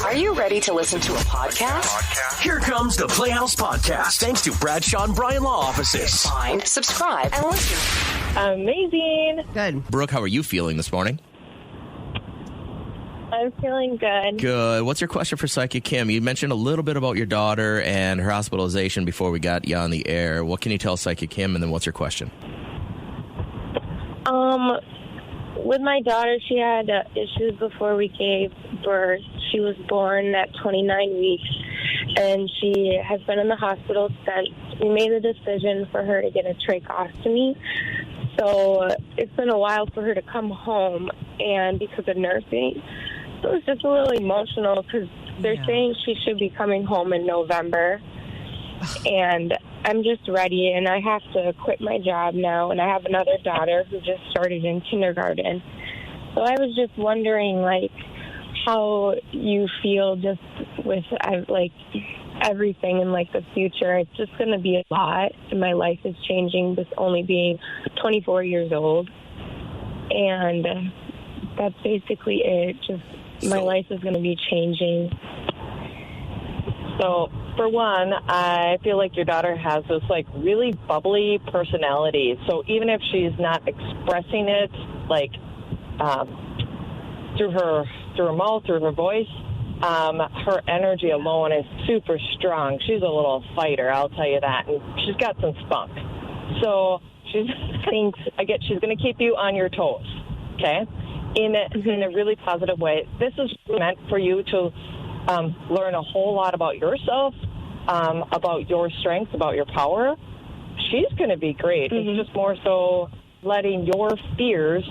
Are you ready to listen to a podcast? Here comes the Playhouse Podcast, thanks to Bradshaw and Bryan Law Offices. Find, subscribe, and listen. Amazing. Good. Brooke, how are you feeling this morning? I'm feeling good. Good. What's your question for Psychic Kim? You mentioned a little bit about your daughter and her hospitalization before we got you on the air. What can you tell Psychic Kim, and then what's your question? With my daughter, she had issues before we gave birth. She was born at 29 weeks, and she has been in the hospital since. We made the decision for her to get a tracheostomy. So it's been a while for her to come home, and because of nursing, so it's just a little emotional because they're saying she should be coming home in November, and I'm just ready, and I have to quit my job now, and I have another daughter who just started in kindergarten. So I was just wondering, like, how you feel just with, like, everything in, like, the future. It's just going to be a lot, and my life is changing with only being 24 years old. And that's basically it. Just my life is going to be changing. So, for one, I feel like your daughter has this, like, really bubbly personality. So even if she's not expressing it, like, through her mouth, through her voice, her energy alone is super strong. She's a little fighter, I'll tell you that. And she's got some spunk. So she's going to keep you on your toes, okay? In a really positive way. This is meant for you to learn a whole lot about yourself, about your strengths, about your power. She's going to be great. Mm-hmm. It's just more so letting your fears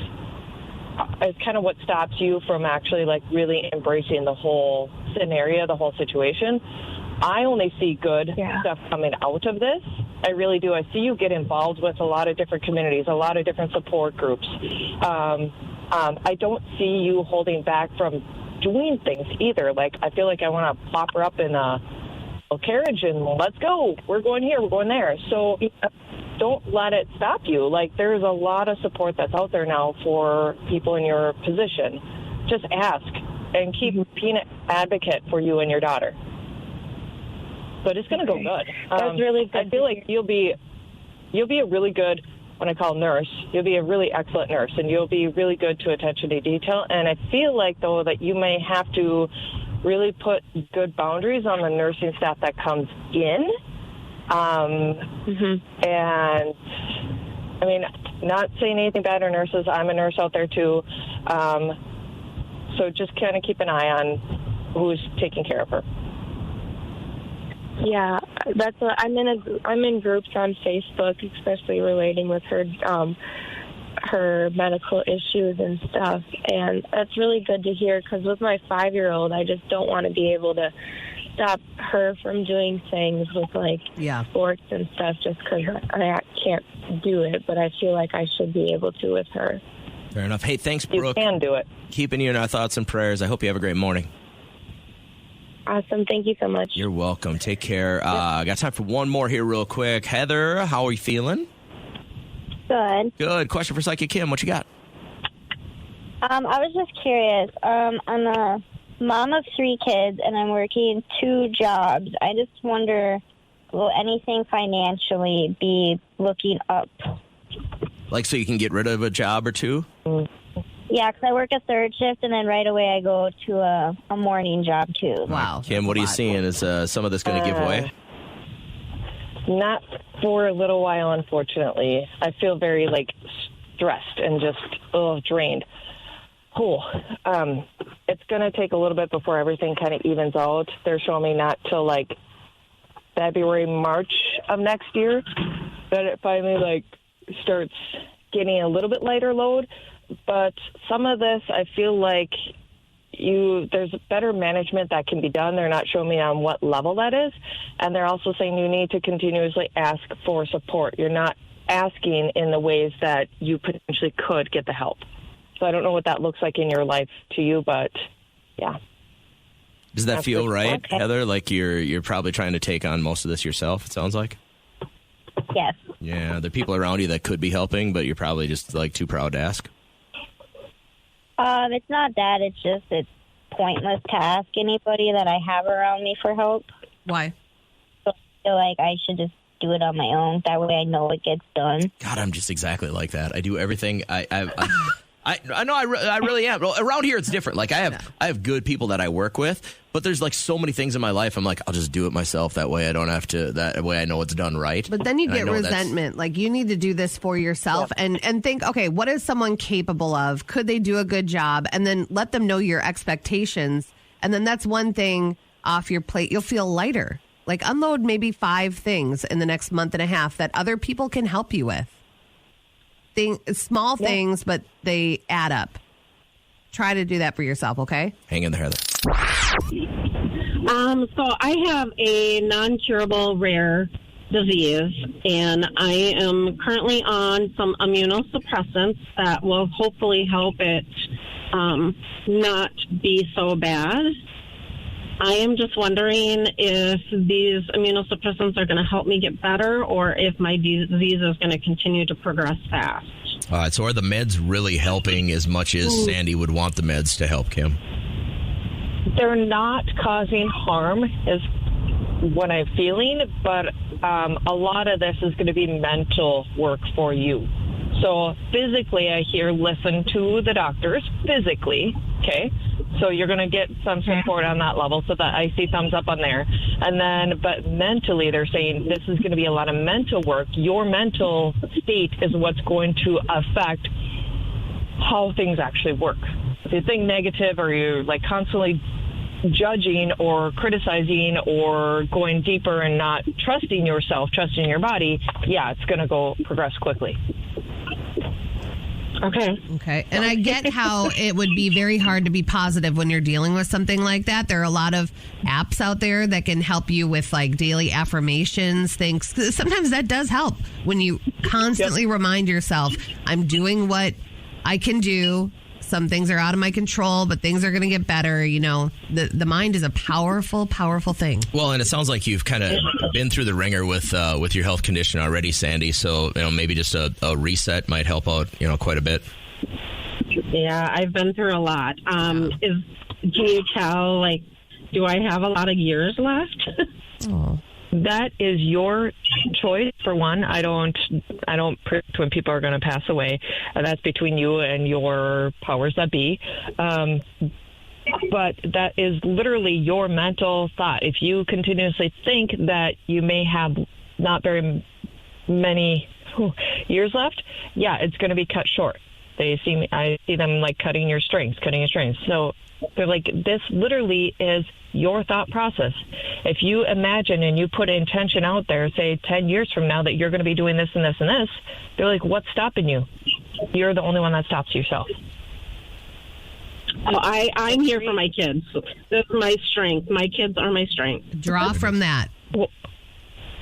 is kind of what stops you from actually, like, really embracing the whole scenario, the whole situation. I only see good stuff coming out of this. I really do. I see you get involved with a lot of different communities, a lot of different support groups. I don't see you holding back from doing things either. Like, I feel like I want to pop her up in a carriage and let's go. We're going here, we're going there. So don't let it stop you. Like, there's a lot of support that's out there now for people in your position. Just ask and keep being an advocate for you and your daughter. But it's going to go good. That's really good. I feel like you'll be a really good, when I call nurse, you'll be a really excellent nurse, and you'll be really good to attention to detail. And I feel like, though, that you may have to really put good boundaries on the nursing staff that comes in. And, I mean, not saying anything bad on nurses. I'm a nurse out there, too. So just kind of keep an eye on who's taking care of her. Yeah, that's what I'm in groups on Facebook, especially relating with her her medical issues and stuff, and that's really good to hear. Because with my 5-year-old, I just don't want to be able to stop her from doing things with, like, sports and stuff, just because I can't do it. But I feel like I should be able to with her. Fair enough. Hey, thanks, Brooke. You can do it. Keeping you in our thoughts and prayers. I hope you have a great morning. Awesome. Thank you so much. You're welcome. Take care. I got time for one more here real quick. Heather, how are you feeling? Good. Good. Question for Psychic Kim. What you got? I was just curious. I'm a mom of 3 kids, and I'm working 2 jobs. I just wonder, will anything financially be looking up? Like, so you can get rid of a job or 2? Yeah, because I work a 3rd shift, and then right away I go to a morning job, too. Wow. Kim, what are you seeing? Is some of this going to give way? Not for a little while, unfortunately. I feel very, like, stressed and just drained. It's going to take a little bit before everything kind of evens out. They're showing me not till, like, February, March of next year that it finally, like, starts getting a little bit lighter load. But some of this, I feel like there's better management that can be done. They're not showing me on what level that is. And they're also saying you need to continuously ask for support. You're not asking in the ways that you potentially could get the help. So I don't know what that looks like in your life to you, but yeah. Does that feel right, okay. Heather? Like you're probably trying to take on most of this yourself, it sounds like? Yes. Yeah, there are people around you that could be helping, but you're probably just, like, too proud to ask. It's not that. It's just pointless to ask anybody that I have around me for help. Why? So I feel like I should just do it on my own. That way I know it gets done. God, I'm just exactly like that. I do everything. I know I really am. Well, around here, it's different. Like I have good people that I work with, but there's like so many things in my life. I'm like, I'll just do it myself. That way I don't have to. That way I know it's done right. But then you get resentment. Like you need to do this for yourself and think, okay, what is someone capable of? Could they do a good job? And then let them know your expectations. And then that's one thing off your plate. You'll feel lighter. Like unload maybe 5 things in the next month and a half that other people can help you with. Small things, but they add up. Try to do that for yourself, okay? Hang in there, Heather. So I have a non-curable rare disease, and I am currently on some immunosuppressants that will hopefully help it not be so bad. I am just wondering if these immunosuppressants are going to help me get better or if my disease is going to continue to progress fast. All right, so are the meds really helping as much as Sandy would want the meds to help, Kim? They're not causing harm is what I'm feeling, but a lot of this is going to be mental work for you. So physically, I hear listen to the doctors physically, okay? So you're going to get some support on that level, so that I see thumbs up on there. And then, but mentally, they're saying this is going to be a lot of mental work. Your mental state is what's going to affect how things actually work. If you think negative or you're like constantly judging or criticizing or going deeper and not trusting yourself, trusting your body, yeah, it's going to progress quickly. Okay. And I get how it would be very hard to be positive when you're dealing with something like that. There are a lot of apps out there that can help you with like daily affirmations, things. Sometimes that does help when you constantly remind yourself, I'm doing what I can do. Some things are out of my control, but things are going to get better. You know, the mind is a powerful, powerful thing. Well, and it sounds like you've kind of been through the ringer with your health condition already, Sandy. So, maybe just a reset might help out, quite a bit. Yeah, I've been through a lot. Can you tell, do I have a lot of years left? Oh. That is your choice. For one, I don't predict when people are going to pass away. That's between you and your powers that be. But that is literally your mental thought. If you continuously think that you may have not very many years left, yeah, it's going to be cut short. I see them cutting your strings. So they're like, this literally is your thought process. If you imagine and you put intention out there, say 10 years from now that you're going to be doing this and this and this, they're like, what's stopping you? You're the only one that stops yourself. Oh, I'm here for my kids. This is my strength. My kids are my strength. Draw from that. Well,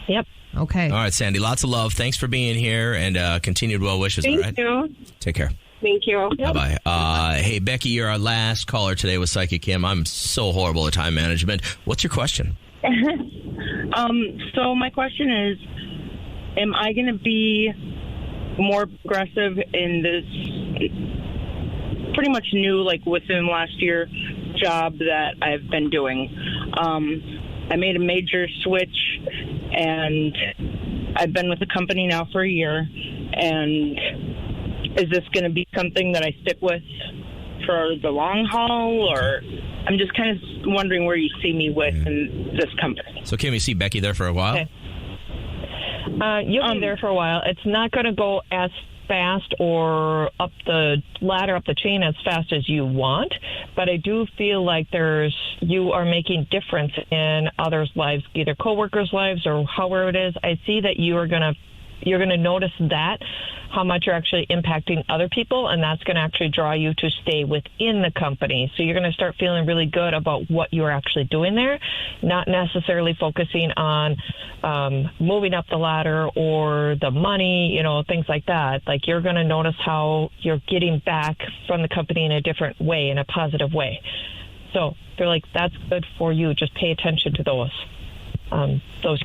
yep. Okay. All right, Sandy, lots of love. Thanks for being here and continued well wishes. Thank all right? you. Take care. Thank you. Bye-bye. Hey, Becky, you're our last caller today with Psychic Kim. I'm so horrible at time management. What's your question? So my question is, am I going to be more progressive in this pretty much new, within last year, job that I've been doing? I made a major switch, and I've been with the company now for a year, and is this going to be something that I stick with for the long haul, or I'm just kind of wondering where you see me with in this company. So, Kim, you see Becky there for a while? Okay. You'll be there for a while. It's not going to go as fast or up the ladder, up the chain as fast as you want, but I do feel like you are making difference in others' lives, either coworkers' lives or however it is. I see that you're going to notice that, how much you're actually impacting other people, and that's going to actually draw you to stay within the company. So you're going to start feeling really good about what you're actually doing there, not necessarily focusing on moving up the ladder or the money, things like that. You're going to notice how you're getting back from the company in a different way, in a positive way. So they're like, that's good for you. Just pay attention to those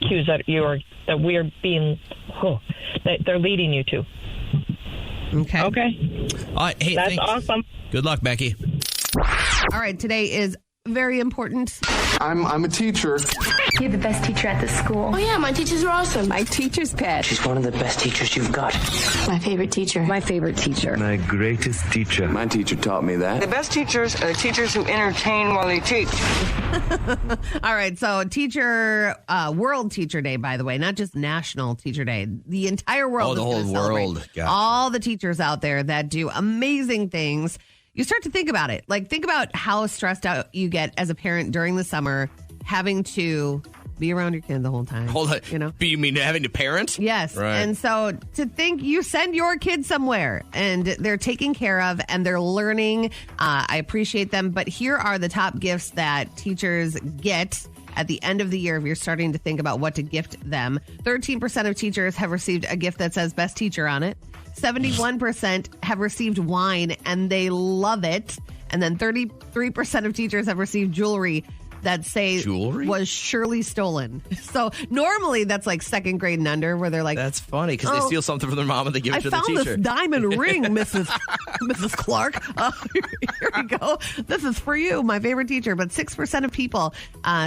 cues that they're leading you to. Okay. Hey, that's awesome. Good luck, Becky. All right, today is very important. I'm a teacher. You're the best teacher at the school. Oh, yeah, my teachers are awesome. My teacher's pet. She's one of the best teachers you've got. My favorite teacher. My favorite teacher. My greatest teacher. My teacher taught me that. The best teachers are the teachers who entertain while they teach. All right, so World Teacher Day, by the way, not just National Teacher Day. The entire world. The is whole gonna celebrate world. Gotcha. all the teachers out there that do amazing things. You start to think about it. Like, think about how stressed out you get as a parent during the summer, having to be around your kid the whole time. Hold on. You know? You mean having to parent? Yes. Right. And so to think you send your kid somewhere and they're taken care of and they're learning, I appreciate them. But here are the top gifts that teachers get at the end of the year if you're starting to think about what to gift them. 13% of teachers have received a gift that says best teacher on it. 71% have received wine and they love it. And then 33% of teachers have received jewelry that say was surely stolen. So normally that's like second grade and under where they're like, that's funny because they steal something from their mom and they give it to the teacher. I found this diamond ring, Mrs. Clark. Here we go. This is for you, my favorite teacher. But 6% of people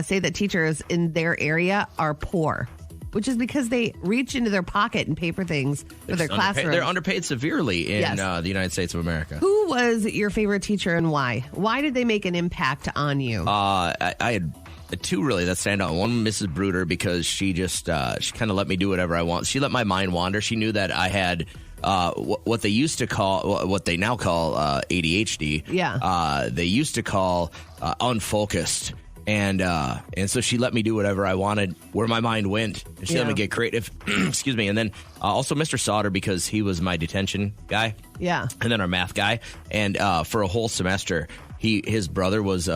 say that teachers in their area are poor, which is because they reach into their pocket and pay for things for their classroom. They're underpaid severely in the United States of America. Who was your favorite teacher and why? Why did they make an impact on you? I had two really that stand out. One, Mrs. Bruder, because she just she kind of let me do whatever I want. She let my mind wander. She knew that I had what they used to call, what they now call ADHD. Yeah. They used to call unfocused. And so she let me do whatever I wanted, where my mind went. And she let me get creative. Excuse me. And then also Mr. Sauter, because he was my detention guy. Yeah. And then our math guy. And for a whole semester, his brother was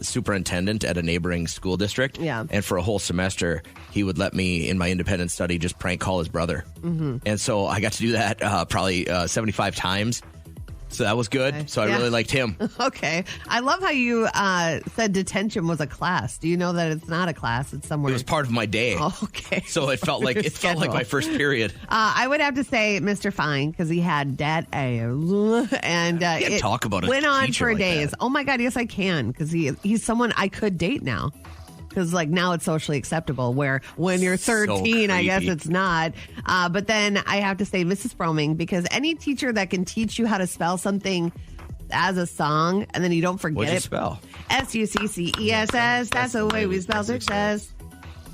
superintendent at a neighboring school district. Yeah. And for a whole semester, he would let me, in my independent study, just prank call his brother. Mm-hmm. And so I got to do that probably 75 times. So that was good. Okay. So I really liked him. Okay. I love how you said detention was a class. Do you know that it's not a class? It's somewhere. It was part of my day. Oh, okay. So it felt like my first period. I would have to say Mr. Fine because he had dad and can't talk about went on for like days. That. Oh my God, yes I can because he's someone I could date now. Because like now it's socially acceptable where when you're 13, I guess it's not. But then I have to say Mrs. Froming because any teacher that can teach you how to spell something as a song and then you don't forget What'd you it. spell? SUCCESS. That's the way we spell success.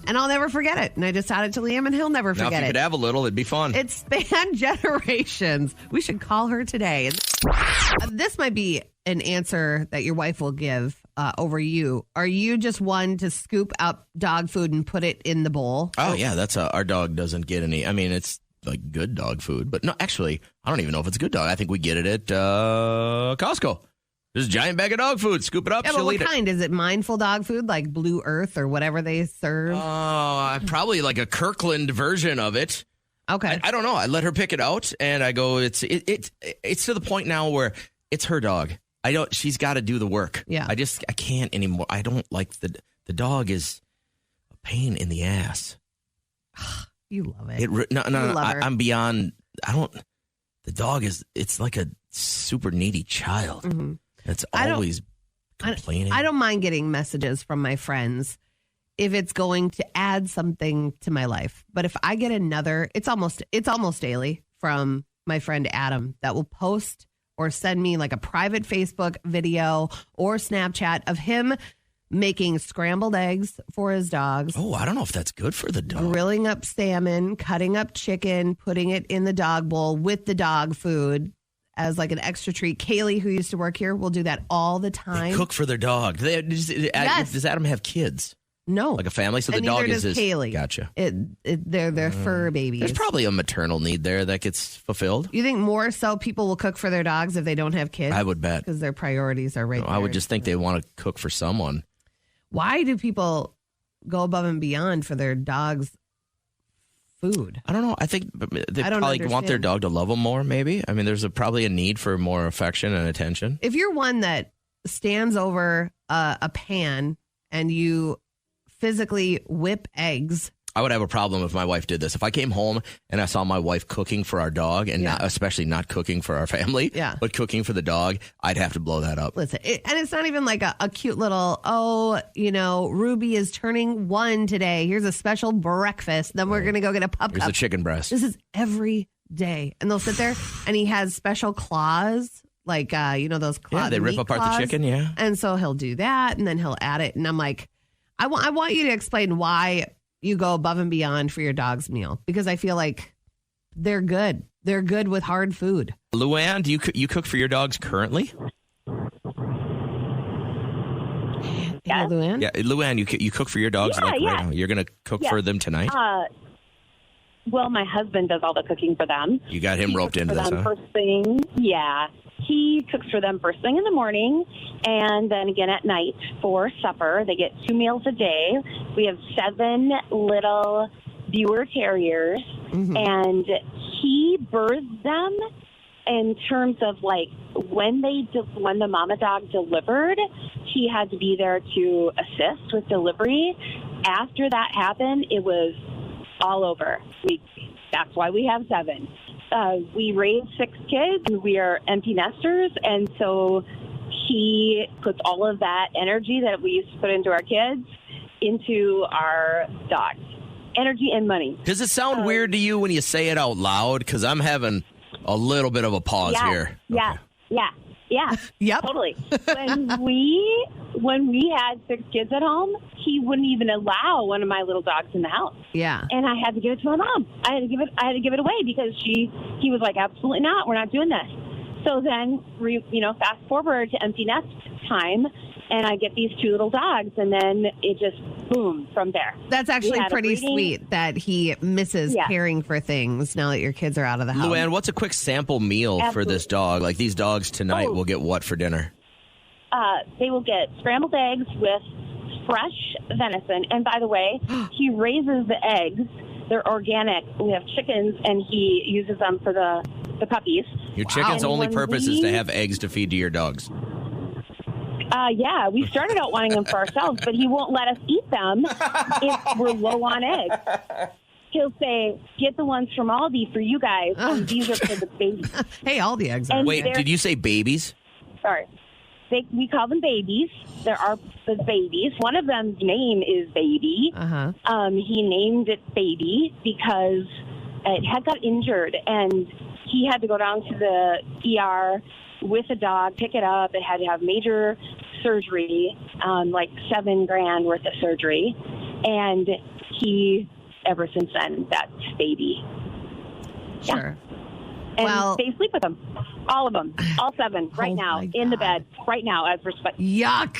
And I'll never forget it. And I just taught it to Liam and he'll never forget it. Now if you could have a little, it'd be fun. It spanned generations. We should call her today. This might be an answer that your wife will give over you. Are you just one to scoop up dog food and put it in the bowl? Oh, yeah. That's our dog doesn't get any. I mean, it's like good dog food. But no, actually, I don't even know if it's good dog. I think we get it at Costco. There's a giant bag of dog food. Scoop it up. Yeah, but what kind? Is it mindful dog food like Blue Earth or whatever they serve? Probably like a Kirkland version of it. Okay. I don't know. I let her pick it out, and I go. It's to the point now where it's her dog. She's got to do the work. Yeah. I can't anymore. I don't like the dog is a pain in the ass. You love it. No. I'm beyond. The dog it's like a super needy child. Mm-hmm. It's always complaining. I don't mind getting messages from my friends if it's going to add something to my life. But if I get another, it's almost daily from my friend Adam that will post or send me like a private Facebook video or Snapchat of him making scrambled eggs for his dogs. Oh, I don't know if that's good for the dog. Grilling up salmon, cutting up chicken, putting it in the dog bowl with the dog food as like an extra treat. Kaylee, who used to work here, will do that all the time. They cook for their dog. Yes. Does Adam have kids? No. Like a family? So and the dog is his... Kaylee. Gotcha. They're fur babies. There's probably a maternal need there that gets fulfilled. You think more so people will cook for their dogs if they don't have kids? I would bet. Because their priorities are right there. I would just think they want to cook for someone. Why do people go above and beyond for their dog's food? I don't know. I think they probably want their dog to love them more, maybe. I mean, there's probably a need for more affection and attention. If you're one that stands over a pan and you physically whip eggs I would have a problem if my wife did this. If I came home and I saw my wife cooking for our dog and especially not cooking for our family, but cooking for the dog, I'd have to blow that up. Listen, and it's not even like a cute little, Ruby is turning 1 today. Here's a special breakfast. Then we're going to go get a pup cup. Here's a chicken breast. This is every day. And they'll sit there and he has special claws, like, those claws. Yeah, they rip apart the chicken, yeah. And so he'll do that and then he'll add it. And I'm like, I want you to explain why you go above and beyond for your dog's meal, because I feel like they're good. They're good with hard food. Luann, do you cook for your dogs currently? Yeah, Luann. Yeah, Luann, you cook for your dogs right now. You're going to cook for them tonight? Well, my husband does all the cooking for them. You got him roped into this, huh? First thing, yeah. He cooks for them first thing in the morning and then again at night for supper. They get 2 meals a day. We have 7 little Buer Terriers, and he births them in terms of like when the mama dog delivered, he had to be there to assist with delivery. After that happened, it was all over. That's why we have 7. We raised 6 kids. We are empty nesters, and so he puts all of that energy that we used to put into our kids into our dogs. Energy and money. Does it sound weird to you when you say it out loud? Because I'm having a little bit of a pause here. Yeah. Yep. Totally. When we had 6 kids at home, he wouldn't even allow one of my little dogs in the house. Yeah. And I had to give it to my mom. I had to give it away because he was like, absolutely not. We're not doing this. So then, fast forward to empty nest time, and I get these 2 little dogs, and then it just boom from there. That's actually pretty sweet that he misses caring for things now that your kids are out of the house. Luann, what's a quick sample meal for this dog? Like these dogs tonight will get what for dinner? They will get scrambled eggs with fresh venison. And by the way, he raises the eggs. They're organic. We have chickens, and he uses them for the puppies. Your chicken's only purpose is to have eggs to feed to your dogs. Yeah, we started out wanting them for ourselves, but he won't let us eat them if we're low on eggs. He'll say, get the ones from Aldi for you guys, and these are for the babies. Hey, Aldi eggs. Wait, did you say babies? Sorry. We call them babies. There are the babies. One of them's name is Baby. He named it Baby because it had got injured, and he had to go down to the ER with a dog, pick it up. It had to have major surgery, like $7,000 worth of surgery. And he, ever since then, that's Baby. Sure. And they sleep with them. All of them. All 7 right now in the bed right now as we're Yuck.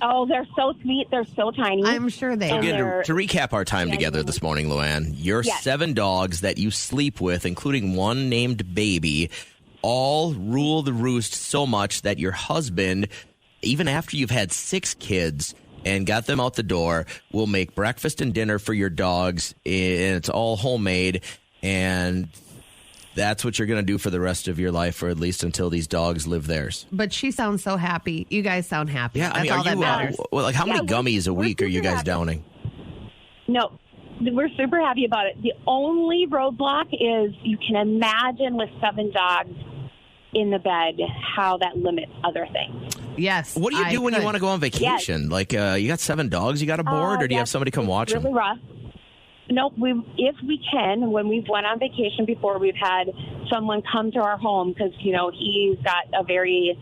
Oh, they're so sweet. They're so tiny. I'm sure they are. Again, to recap our time together this morning, Luann, your 7 dogs that you sleep with, including one named Baby, all rule the roost so much that your husband, even after you've had 6 kids and got them out the door, will make breakfast and dinner for your dogs, and it's all homemade, and that's what you're going to do for the rest of your life, or at least until these dogs live theirs. But she sounds so happy. You guys sound happy. Yeah, that's all that matters. How many gummies a week are you guys downing? No, we're super happy about it. The only roadblock is you can imagine with 7 dogs in the bed how that limits other things. Yes. What do you do when you want to go on vacation? Yes. Like, you got 7 dogs you got aboard, or do you have somebody come watch them? Really rough. Nope. If we can, when we've went on vacation before, we've had someone come to our home because, he's got a very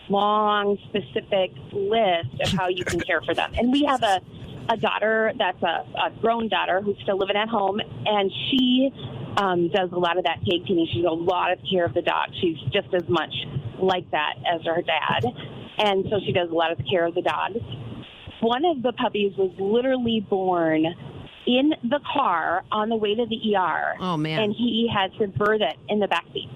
long, specific list of how you can care for them. And we have a daughter that's a grown daughter who's still living at home, and she does a lot of that take cleaning. She does a lot of care of the dog. She's just as much like that as her dad, and so she does a lot of the care of the dog. One of the puppies was literally born in the car on the way to the ER. Oh, man. And he had to birth it in the backseat.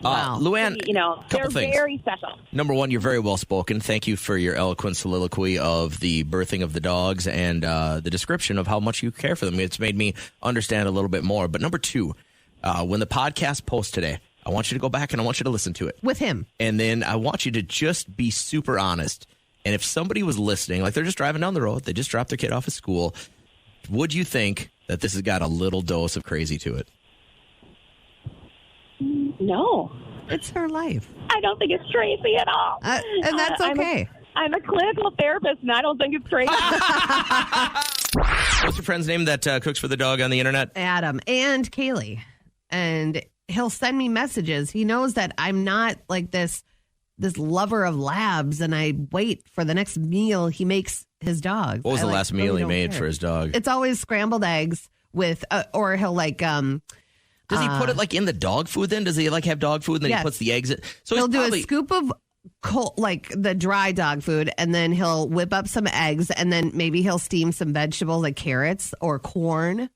Wow. Luann, they're things. very special. Number one, you're very well spoken. Thank you for your eloquent soliloquy of the birthing of the dogs and the description of how much you care for them. It's made me understand a little bit more. But number 2, when the podcast posts today, I want you to go back and I want you to listen to it. With him. And then I want you to just be super honest. And if somebody was listening, like they're just driving down the road, they just dropped their kid off at school, would you think that this has got a little dose of crazy to it? No. It's her life. I don't think it's crazy at all. And that's okay. I'm a clinical therapist, and I don't think it's crazy. What's your friend's name that cooks for the dog on the internet? Adam and Kaylee. And he'll send me messages. He knows that I'm not like this lover of labs, and I wait for the next meal he makes his dog. What was the last meal he made for his dog? It's always scrambled eggs with, or he'll like... Does he put it like in the dog food then? Does he like have dog food and then he puts the eggs in? So he'll do a scoop of like the dry dog food, and then he'll whip up some eggs, and then maybe he'll steam some vegetables like carrots or corn.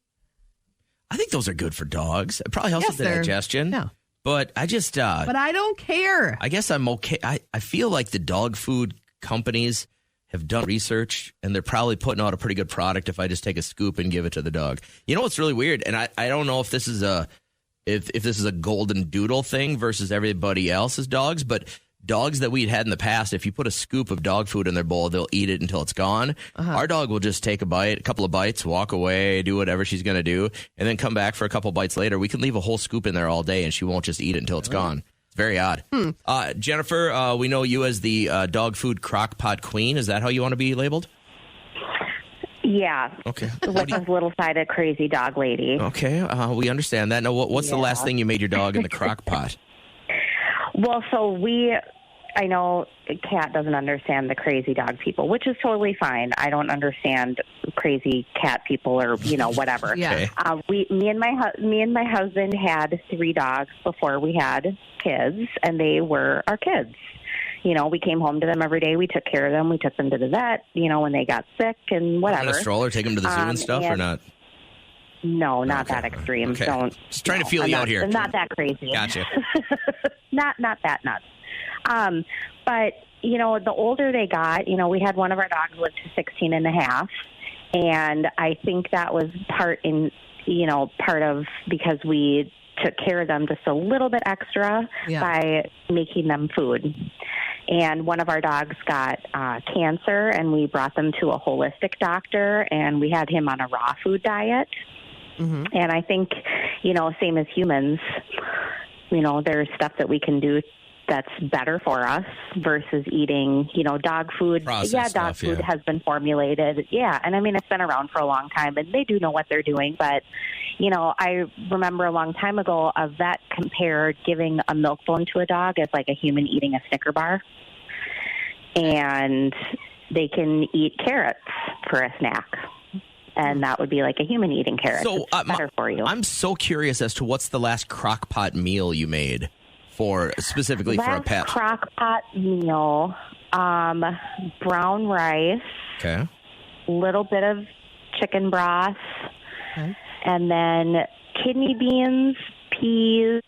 I think those are good for dogs. It probably helps with the digestion. Yeah. But I just... but I don't care. I guess I'm okay. I feel like the dog food companies have done research, and they're probably putting out a pretty good product if I just take a scoop and give it to the dog. You know what's really weird? And I don't know if this is if this is a golden doodle thing versus everybody else's dogs, but dogs that we'd had in the past, if you put a scoop of dog food in their bowl, they'll eat it until it's gone. Our dog will just take a couple of bites, walk away, do whatever she's going to do, and then come back for a couple bites later. We can leave a whole scoop in there all day, and she won't just eat it until it's gone. It's very odd. Jennifer, we know you as the dog food crock pot queen. Is that how you want to be labeled? Yeah. Okay. With little-sided crazy dog lady. Okay, we understand that. Now, what's the last thing you made your dog in the crock pot? Well, I know Kat doesn't understand the crazy dog people, which is totally fine. I don't understand crazy cat people or, whatever. Yeah. Me and my husband had 3 dogs before we had kids, and they were our kids. We came home to them every day. We took care of them. We took them to the vet, when they got sick and whatever. On a stroller, take them to the zoo and stuff, or not? No, not that extreme. Okay. Don't. Just trying to feel you out here. Not that crazy. Gotcha. not that nuts. But, the older they got, we had one of our dogs live to 16 and a half. And I think that was part of because we took care of them just a little bit extra by making them food. And one of our dogs got cancer, and we brought them to a holistic doctor, and we had him on a raw food diet. Mm-hmm. And I think, same as humans, there's stuff that we can do that's better for us versus eating, dog food. Dog food has been formulated. Yeah. And I mean, it's been around for a long time, and they do know what they're doing. But, I remember a long time ago, a vet compared giving a milk bone to a dog as like a human eating a Snicker bar. And they can eat carrots for a snack. And that would be like a human eating carrots. So, it's better for you. I'm so curious as to what's the last crock pot meal you made specifically for a pet. Crock pot meal, brown rice. Okay. Little bit of chicken broth. Okay. And then kidney beans, peas,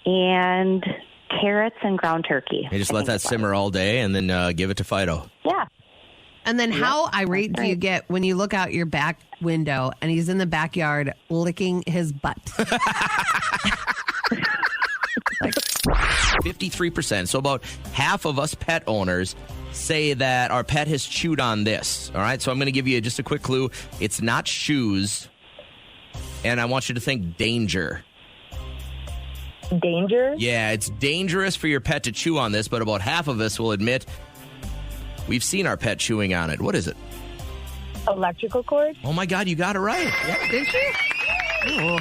and carrots and ground turkey. You just let that simmer all day and then give it to Fido. Yeah. And then how irate do you get when you look out your back window and he's in the backyard licking his butt? 53%. So about half of us pet owners say that our pet has chewed on this. All right. So I'm going to give you just a quick clue. It's not shoes. And I want you to think danger. Danger? Yeah, it's dangerous for your pet to chew on this, but about half of us will admit we've seen our pet chewing on it. What is it? Electrical cord? Oh, my God, you got it right. Yeah. Did she? Oh,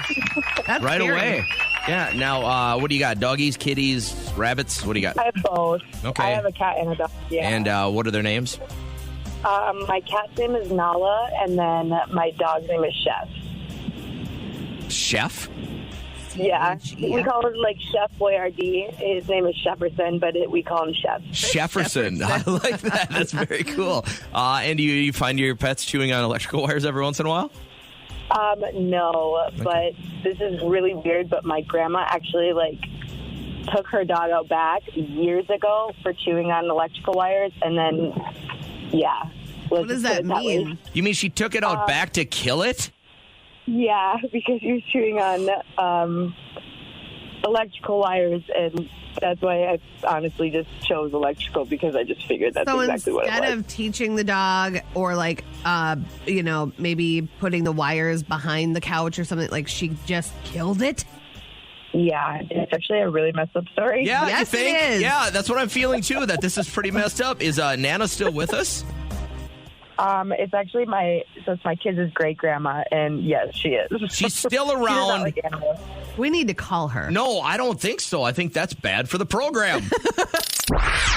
that's right scary. away. Yeah. Now, what do you got? Doggies, kitties, rabbits? What do you got? I have both. Okay. I have a cat and a dog. Yeah. And what are their names? My cat's name is Nala, and then my dog's name is Chef. Chef? Yeah. We call him like Chef Boyardee. His name is Jefferson, but we call him Chef. Jefferson. I like that. That's very cool. And do you find your pets chewing on electrical wires every once in a while? No, but this is really weird, but my grandma actually took her dog out back years ago for chewing on electrical wires, and then, yeah. What does that mean? You mean she took it out back to kill it? Yeah, because he was chewing on electrical wires, and That's why I honestly just chose electrical, because I just figured that's so exactly what it was. Instead of teaching the dog or like, maybe putting the wires behind the couch or something, like she just killed it? Yeah, it's actually a really messed up story. Yeah, Yes, you think? it is. Yeah, that's what I'm feeling too, that this is pretty messed up. Is Nana still with us? It's actually my kids' great grandma, and yes, she is. She's still She does not around. like animals. We need to call her. No, I don't think so. I think that's bad for the program.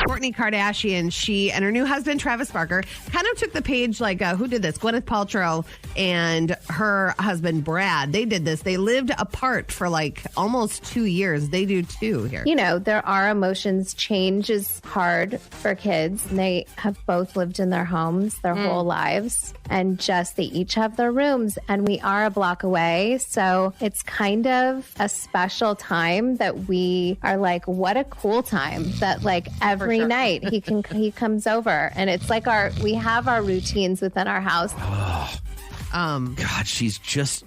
Kourtney Kardashian, she and her new husband, Travis Barker, kind of took the page like, who did this? Gwyneth Paltrow and her husband, Brad. They did this. They lived apart for like almost 2 years. They do too here. You know, there are emotions. Change is hard for kids. They have both lived in their homes their whole lives, and just they each have their rooms, and we are a block away. So it's kind of a special time that we are like, what a cool time that like every night he comes over, and it's like we have our routines within our house. God, she's just,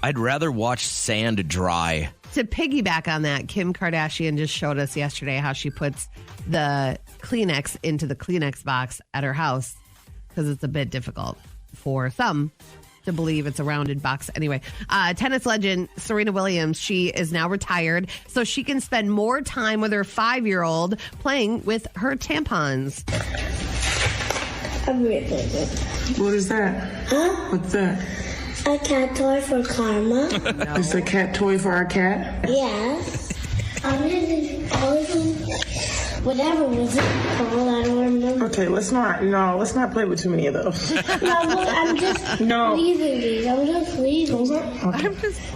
I'd rather watch sand dry. To piggyback on that, Kim Kardashian just showed us yesterday how she puts the Kleenex into the Kleenex box at her house, because it's a bit difficult for some to believe it's a rounded box. Anyway, tennis legend Serena Williams, she is now retired, so she can spend more time with her 5-year-old playing with her tampons. I'm really good. What is that? Huh? What's that? A cat toy for Karma. No. It's a cat toy for our cat? Yes. Whatever was it called, I don't remember. Okay, let's not play with too many of those. No, I'm just leaving these. I'm just leaving. Okay.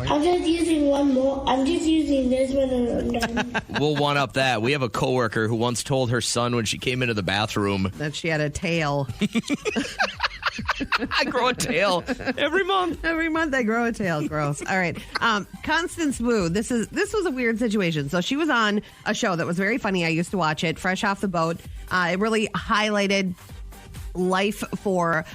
I'm just using one more. I'm just using this one and I'm done. We'll one up that. We have a coworker who once told her son when she came into the bathroom that she had a tail. I grow a tail every month. Every month I grow a tail. Gross. All right. Constance Wu. This was a weird situation. So she was on a show that was very funny. I used to watch it, Fresh Off the Boat. It really highlighted life for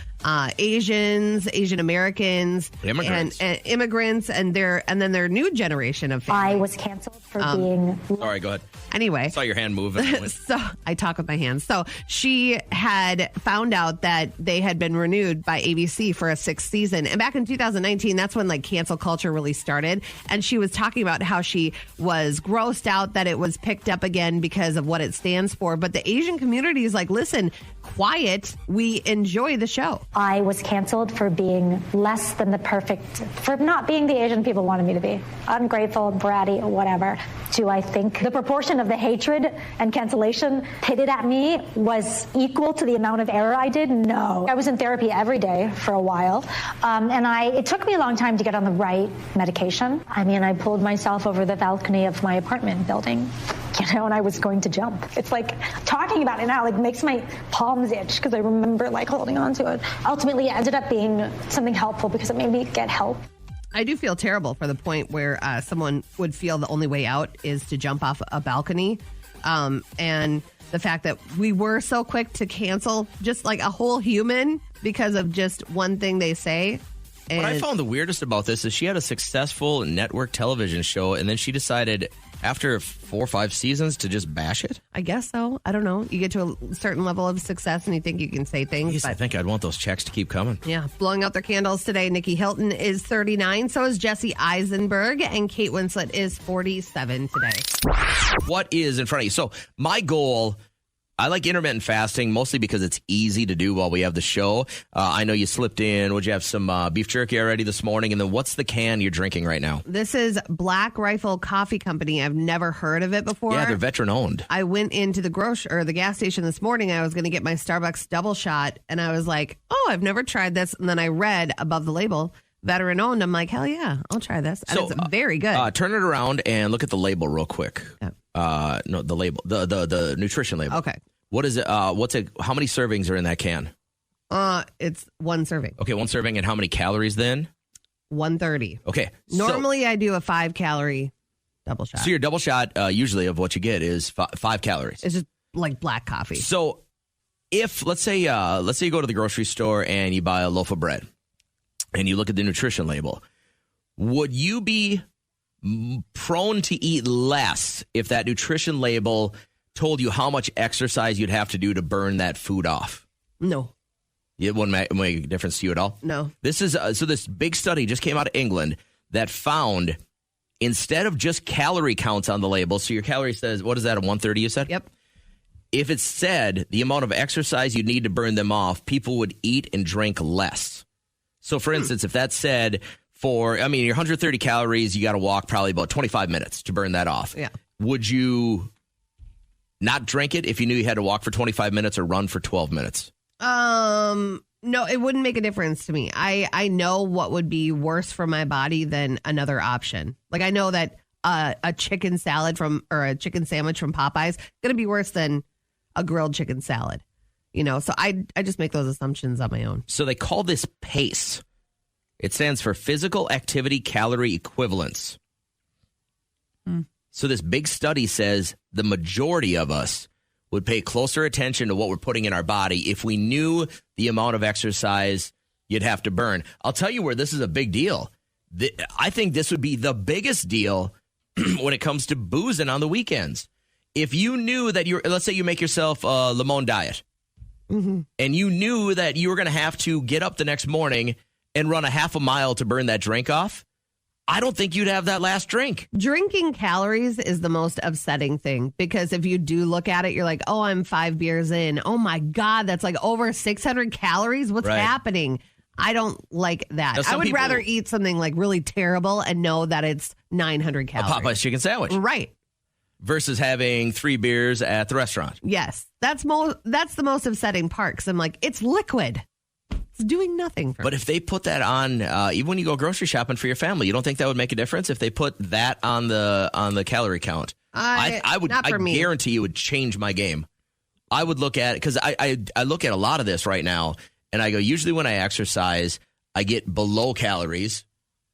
Asians, Asian Americans, immigrants, and immigrants, and then their new generation of families. I was canceled for being. Sorry, go ahead. Anyway, I saw your hand moving. So I talk with my hands. So she had found out that they had been renewed by ABC for a 6th season. And back in 2019, that's when like cancel culture really started. And she was talking about how she was grossed out that it was picked up again because of what it stands for. But the Asian community is like, listen, quiet. We enjoy the show. I was canceled for being less than for not being the Asian people wanted me to be. Ungrateful, bratty, whatever. Do I think the proportion of the hatred and cancellation pitted at me was equal to the amount of error I did? No. I was in therapy every day for a while. It took me a long time to get on the right medication. I mean, I pulled myself over the balcony of my apartment building, and I was going to jump. It's like talking about it now, like makes my palms itch because I remember like holding on to it. Ultimately, it ended up being something helpful because it made me get help. I do feel terrible for the point where someone would feel the only way out is to jump off a balcony. And the fact that we were so quick to cancel just like a whole human because of just one thing they say. What I found the weirdest about this is she had a successful network television show, and then she decided after 4 or 5 seasons to just bash it? I guess so. I don't know. You get to a certain level of success and you think you can say things. Jeez, I think I'd want those checks to keep coming. Yeah. Blowing out their candles today. Nikki Hilton is 39. So is Jesse Eisenberg. And Kate Winslet is 47 today. What is in front of you? So my goal... I like intermittent fasting mostly because it's easy to do while we have the show. I know you slipped in. Would you have some beef jerky already this morning? And then what's the can you're drinking right now? This is Black Rifle Coffee Company. I've never heard of it before. Yeah, they're veteran owned. I went into the gas station this morning. I was going to get my Starbucks double shot. And I was like, oh, I've never tried this. And then I read above the label, veteran owned. I'm like, hell yeah, I'll try this. And it's very good. Turn it around and look at the label real quick. Yeah. No, the label, the nutrition label. Okay. What is it? How many servings are in that can? It's 1 serving. Okay, 1 serving. And how many calories then? 130. Okay. Normally I do a 5-calorie double shot. So your double shot, usually of what you get is 5 calories. It's just like black coffee. So if, let's say you go to the grocery store and you buy a loaf of bread and you look at the nutrition label, would you be prone to eat less if that nutrition label told you how much exercise you'd have to do to burn that food off? No. It wouldn't make a difference to you at all? No. This is so this big study just came out of England that found instead of just calorie counts on the label, so your calorie says, what is that, a 130 you said? Yep. If it said the amount of exercise you need to burn them off, people would eat and drink less. So, for instance, if that said your 130 calories, you got to walk probably about 25 minutes to burn that off. Yeah. Would you not drink it if you knew you had to walk for 25 minutes or run for 12 minutes? No, it wouldn't make a difference to me. I know what would be worse for my body than another option. Like I know that a chicken salad or a chicken sandwich from Popeyes going to be worse than a grilled chicken salad. So I just make those assumptions on my own. So they call this PACE. It stands for Physical Activity Calorie Equivalence. So this big study says the majority of us would pay closer attention to what we're putting in our body if we knew the amount of exercise you'd have to burn. I'll tell you where this is a big deal. I think this would be the biggest deal when it comes to boozing on the weekends. If you knew that let's say you make yourself a Limon diet, and you knew that you were going to have to get up the next morning and run a half a mile to burn that drink off, I don't think you'd have that last drink. Drinking calories is the most upsetting thing because if you do look at it, you're like, oh, I'm 5 beers in. Oh, my God, that's like over 600 calories. What's happening? I don't like that. Now, I would rather eat something like really terrible and know that it's 900 calories. A Popeye's chicken sandwich. Right. Versus having 3 beers at the restaurant. Yes. That's the most upsetting part because I'm like, it's liquid. It's doing nothing for me. But if they put that on, even when you go grocery shopping for your family, you don't think that would make a difference if they put that on the calorie count? I would. Not for me. Guarantee it would change my game. I would look at it because I look at a lot of this right now, and I go, usually when I exercise, I get below calories,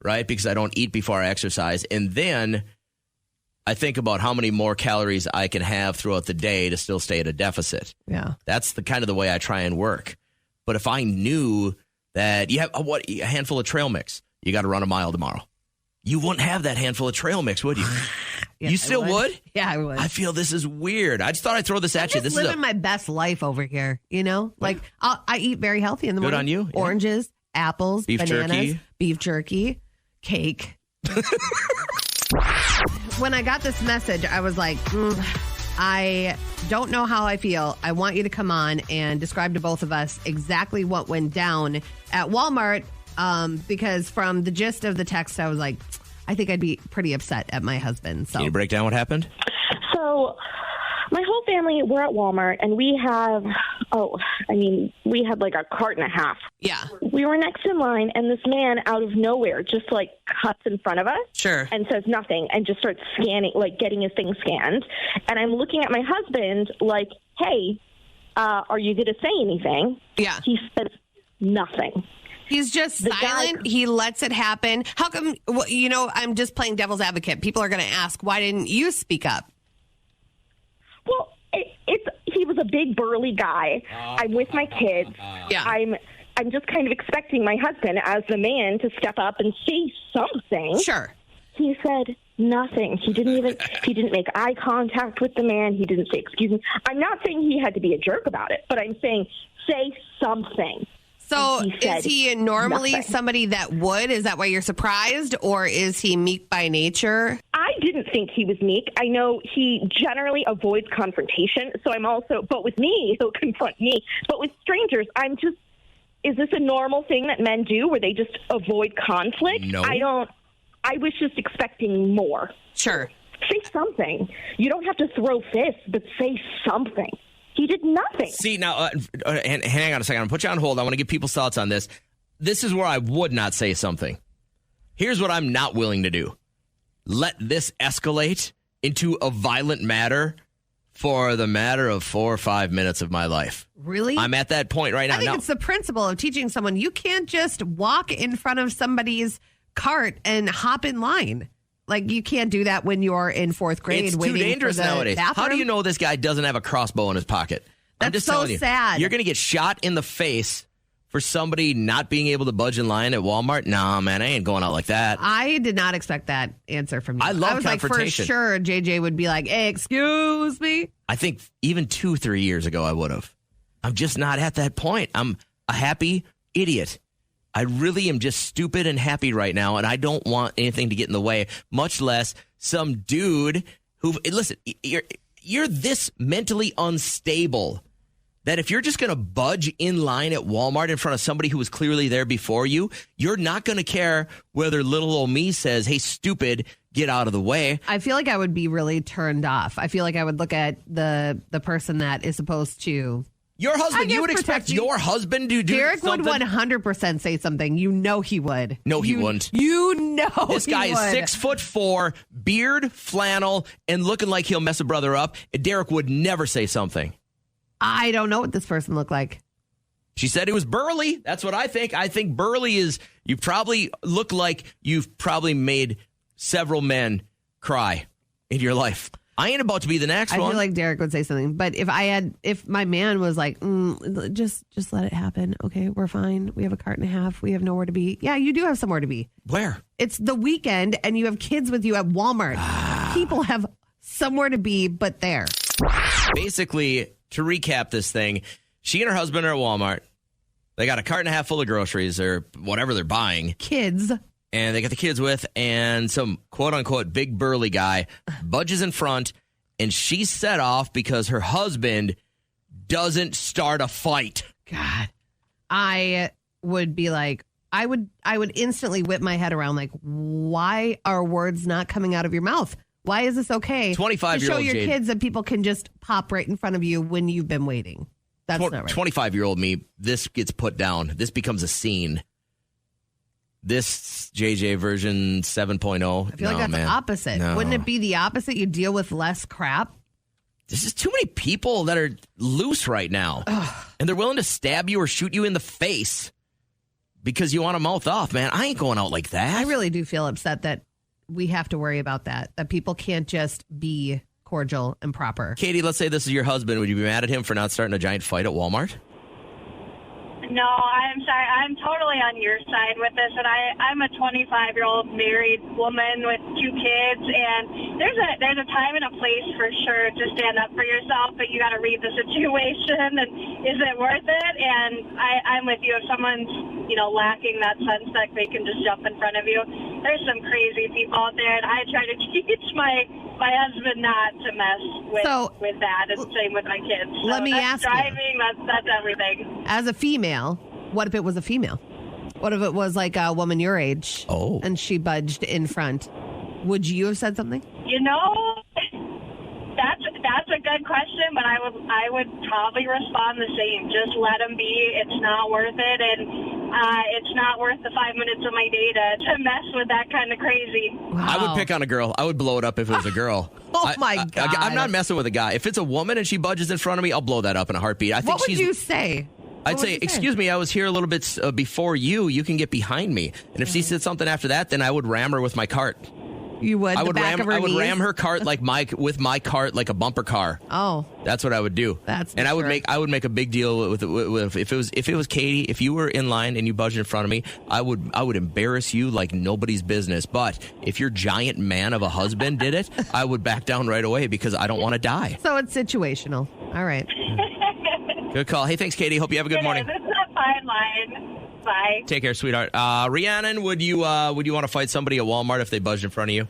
right? Because I don't eat before I exercise, and then I think about how many more calories I can have throughout the day to still stay at a deficit. Yeah, that's the kind of the way I try and work. But if I knew that you have a handful of trail mix, you got to run a mile tomorrow. You wouldn't have that handful of trail mix, would you? Yeah, you still would? Yeah, I would. I feel this is weird. I just thought I'd throw this at you. This is living my best life over here. Like I eat very healthy in the morning. Good on you. Yeah. Oranges, apples, beef bananas, jerky. beef jerky, cake. When I got this message, I was like, I don't know how I feel. I want you to come on and describe to both of us exactly what went down at Walmart because from the gist of the text, I was like, I think I'd be pretty upset at my husband. So. Can you break down what happened? So my whole family, we're at Walmart, and we have, we had like a cart and a half. Yeah. We were next in line, and this man out of nowhere just like cuts in front of us. Sure. And says nothing and just starts scanning, like getting his thing scanned. And I'm looking at my husband like, hey, are you going to say anything? Yeah. He says nothing. He's just silent. He lets it happen. How come, I'm just playing devil's advocate. People are going to ask, why didn't you speak up? Well, he was a big burly guy. I'm with my kids. Yeah. I'm just kind of expecting my husband as the man to step up and say something. Sure. He said nothing. He didn't make eye contact with the man. He didn't say excuse me. I'm not saying he had to be a jerk about it, but I'm saying say something. So is he normally nothing. somebody that would? Is that why you're surprised? Or is he meek by nature? I didn't think he was meek. I know he generally avoids confrontation. So but with me, he'll confront me. But with strangers, is this a normal thing that men do where they just avoid conflict? No. I was just expecting more. Sure. Say something. You don't have to throw fists, but say something. He did nothing. See, now, hang on a second. I'm going to put you on hold. I want to get people's thoughts on this. This is where I would not say something. Here's what I'm not willing to do. Let this escalate into a violent matter for the matter of 4 or 5 minutes of my life. Really? I'm at that point right now. I think it's the principle of teaching someone you can't just walk in front of somebody's cart and hop in line. Like, you can't do that when you're in fourth grade. It's too dangerous nowadays. Bathroom. How do you know this guy doesn't have a crossbow in his pocket? I'm That's just so telling you. sad. You're going to get shot in the face for somebody not being able to budge in line at Walmart? Nah, man, I ain't going out like that. I did not expect that answer from you. I love was confrontation. Like, for sure, JJ would be like, hey, excuse me. I think even 2-3 years ago, I would have. I'm just not at that point. I'm a happy idiot. I really am just stupid and happy right now, and I don't want anything to get in the way, much less some dude who, listen, you're this mentally unstable that if you're just going to budge in line at Walmart in front of somebody who was clearly there before you, you're not going to care whether little old me says, hey, stupid, get out of the way. I feel like I would be really turned off. I feel like I would look at the person that is supposed to... Your husband, you would expect your husband to do Derek something? would 100% say something. You know he would. No, he wouldn't. You know this guy is 6'4", beard, flannel, and looking like he'll mess a brother up. Derek would never say something. I don't know what this person looked like. She said it was burly. That's what I think. I think burly is, you probably look like you've probably made several men cry in your life. I ain't about to be the next one. I feel like Derek would say something. But if my man was like, just let it happen. Okay, we're fine. We have a cart and a half. We have nowhere to be. Yeah, you do have somewhere to be. Where? It's the weekend and you have kids with you at Walmart. People have somewhere to be, but there. Basically, to recap this thing, she and her husband are at Walmart. They got a cart and a half full of groceries or whatever they're buying. Kids. And they got the kids with, and some quote-unquote big burly guy budges in front, and she's set off because her husband doesn't start a fight. God. I would be like, I would instantly whip my head around like, why are words not coming out of your mouth? Why is this okay? 25-year-old to show your Jade. kids that people can just pop right in front of you when you've been waiting. That's not right. 25-year-old me, this gets put down. This becomes a scene. This JJ version 7.0. I feel like that's the opposite. No. Wouldn't it be the opposite? You deal with less crap? There's just too many people that are loose right now. And they're willing to stab you or shoot you in the face because you want to mouth off, man. I ain't going out like that. I really do feel upset that we have to worry about that people can't just be cordial and proper. Katie, let's say this is your husband. Would you be mad at him for not starting a giant fight at Walmart? No, I'm sorry. I'm totally on your side with this, and I'm a 25-year-old married woman with 2 kids, and there's a time and a place for sure to stand up for yourself, but you got to read the situation, and is it worth it? And I'm with you. If someone's lacking that sense that they can just jump in front of you, there's some crazy people out there, and I try to teach my husband not to mess with that, and same with my kids. So let me ask driving, you. That's everything. As a female, what if it was a female? What if it was like a woman your age? Oh. And she budged in front? Would you have said something? That's a good question, but I would probably respond the same. Just let them be. It's not worth it, and it's not worth the 5 minutes of my day to mess with that kind of crazy. Wow. I would pick on a girl. I would blow it up if it was a girl. My God. I'm not messing with a guy. If it's a woman and she budges in front of me, I'll blow that up in a heartbeat. I think what would you say? I'd say, excuse me, I was here a little bit before you. You can get behind me. And if she said something after that, then I would ram her with my cart. You would? I would ram her cart with my cart like a bumper car. Oh, that's what I would do. I would make a big deal with if it was Katie. If you were in line and you budged in front of me, I would embarrass you like nobody's business. But if your giant man of a husband did it, I would back down right away because I don't want to die. So it's situational. All right. Good call. Hey, thanks, Katie. Hope you have a good morning. This is a fine line. Bye. Take care, sweetheart. Rhiannon, would you want to fight somebody at Walmart if they budged in front of you?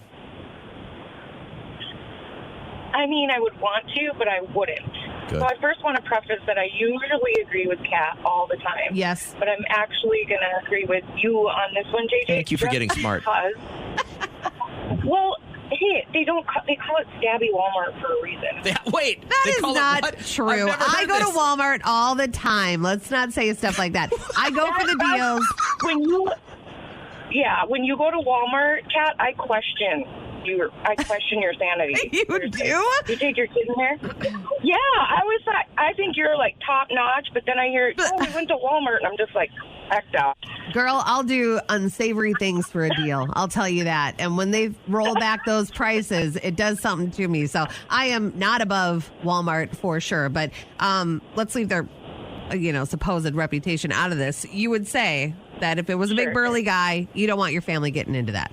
I mean, I would want to, but I wouldn't. Good. So I first want to preface that I usually agree with Kat all the time. Yes. But I'm actually going to agree with you on this one, JJ. Thank you for getting smart. Well, hey, they call it Stabby Walmart for a reason. Wait, that is not true. I go to Walmart all the time. Let's not say stuff like that. I go for the deals. When you go to Walmart, Kat, I question your sanity. You do? You take your kid in there? Yeah, I think you're like top notch, but then I hear, we went to Walmart, and I'm just like, hecked out. Girl, I'll do unsavory things for a deal. I'll tell you that. And when they roll back those prices, it does something to me. So I am not above Walmart for sure. But let's leave their supposed reputation out of this, you would say that if it was a big burly guy, you don't want your family getting into that.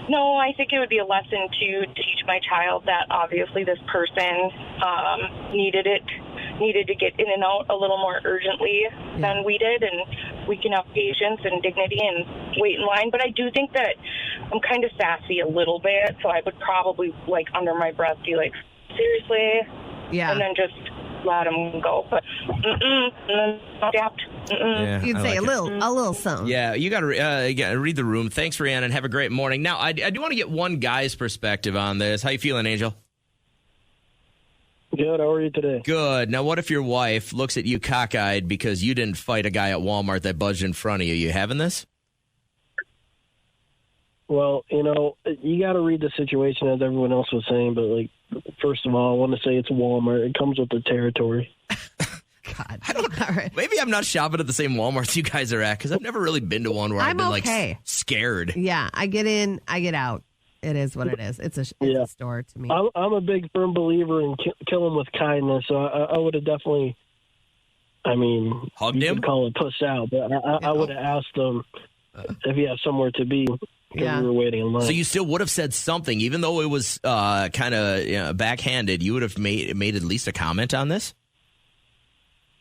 No, I think it would be a lesson to teach my child that obviously this person needed to get in and out a little more urgently than we did, and we can have patience and dignity and wait in line. But I do think that I'm kind of sassy a little bit, so I would probably, like, under my breath be like, seriously? Yeah. And then just let him go. But adapt. Yeah, You'd say like a little something. Yeah, you got to read the room. Thanks, Rhiannon. Have a great morning. Now, I do want to get one guy's perspective on this. How you feeling, Angel? Good. How are you today? Good. Now, what if your wife looks at you cockeyed because you didn't fight a guy at Walmart that budged in front of you? You having this? Well, you got to read the situation as everyone else was saying. But, like, first of all, I want to say it's Walmart. It comes with the territory. God. All right. Maybe I'm not shopping at the same Walmarts you guys are at because I've never really been to one where I've been like scared. Yeah, I get in, I get out. It is what it is. It's a store to me. I'm a big firm believer in killing with kindness. So I would have definitely, hugged him. Could call it puss out, but I would have asked him if he had somewhere to be because we were waiting in line. So you still would have said something, even though it was kind of backhanded. You would have made at least a comment on this.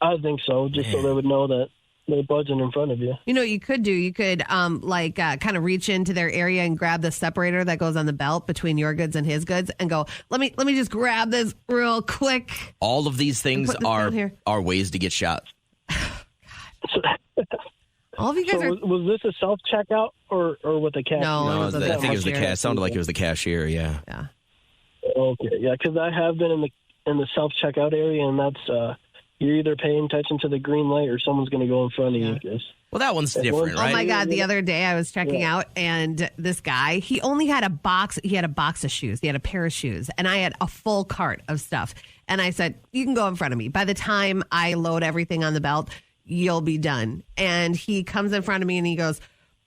I think so, just so they would know that they're budging in front of you. You know what you could do? You could kind of reach into their area and grab the separator that goes on the belt between your goods and his goods and go, let me just grab this real quick. All of these things are ways to get shot. All of you guys was this a self-checkout or with a cashier? No, I think it was the cashier. It sounded like it was the cashier, yeah. Yeah. Okay, yeah, because I have been in the self-checkout area, and that's... you're either paying attention to the green light or someone's going to go in front of you. Well, that one's different, right? Oh, my God. The other day I was checking out, and this guy, he only had a box. He had a box of shoes. He had a pair of shoes, and I had a full cart of stuff. And I said, you can go in front of me. By the time I load everything on the belt, you'll be done. And he comes in front of me, and he goes,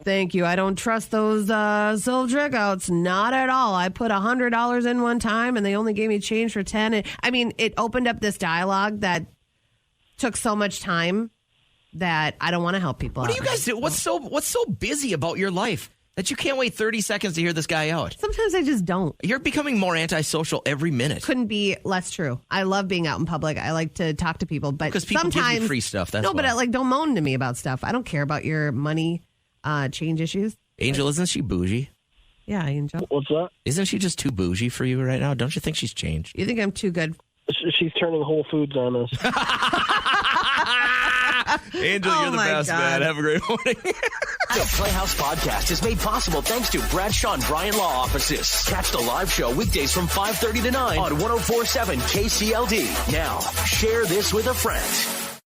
thank you. I don't trust those self-checkouts. Not at all. I put $100 in one time, and they only gave me change for 10. It opened up this dialogue that took so much time that I don't want to help people. What do you guys do? What's so busy about your life that you can't wait 30 seconds to hear this guy out? Sometimes I just don't. You're becoming more antisocial every minute. Couldn't be less true. I love being out in public. I like to talk to people, but because people sometimes give you free stuff. That's but why. don't moan to me about stuff. I don't care about your money change issues. Angel, isn't she bougie? Yeah, Angel. What's that? Isn't she just too bougie for you right now? Don't you think she's changed? You think I'm too good? She's turning Whole Foods on us. Angel, you're the best, man. Have a great morning. The Playhouse Podcast is made possible thanks to Bradshaw and Bryan Law Offices. Catch the live show weekdays from 5:30 to 9 on 104.7 KCLD. Now, share this with a friend.